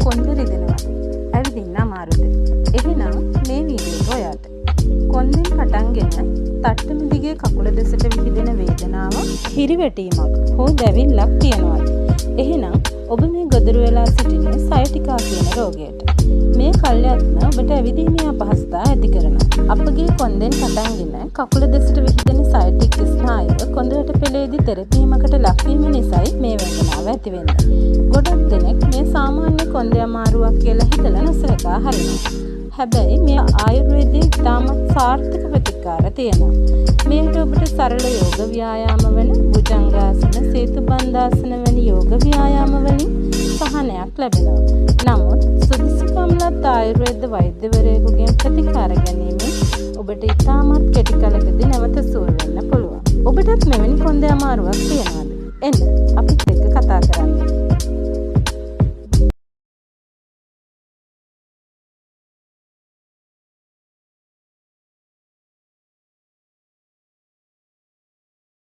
කොන්ද රිදෙනවද? ඇවිදින්න අමාරුද? එහෙනම් මේ වීඩියෝ එක ඔයාට. කොන්දෙන් පටන්ගෙන තට්ටම දිගේ කකුල දෙසට විහිදෙන වේදනාවක්, හිරිවැටීමක් හෝ දැවිල්ලක් තියෙනවද? එහෙනම් ඔබ මේ ගොදුරු වෙලා සිටින්නේ සයටිකා කියන රෝගයට. මේ කල්යත්න ඔබට ඇවිදීමේ අපහසුතාව ඇති කරනවා. අපගේ කොන්දෙන් පටන්ගෙන කකුල දෙසට විහිදෙන සයටික් ස්නායුව කොන්දට පෙළේදී තෙරපීමකට ලක්වීම නිසායි මේ වේදනාව ඇති වෙන්නේ. ගොඩක් දෙනෙක් මේ සාමාන්‍ය කොන්ද අමාරුවක් කියලා හිතලා නසලකා හරිනවා. හැබැයි මේ ආයුර්වේදයේ ඉතාමත් සාර්ථක ප්‍රතිකාර තියෙනවා. මේකට ඔබට සරල යෝග ව්‍යායාම වන භුජංගාසන, සේතුබන්ධාසන වැනි යෝග ව්‍යායාම වලින් සහනයක් ලැබෙනවා. නමුත් සුදුසුකම්ලත් ආයුර්වේද වෛද්‍යවරයෙකුගෙන් ප්‍රතිකාර ගැනීමෙන් ඔබට ඉතාමත් කෙටි කාලයකදී නැවත සුව වෙන්න පුළුවන්. ඔබටත් මෙවැනි කොන්ද අමාරුවක් තියෙනවද? එන්න අපිත් එක්ක කතා කරන්න.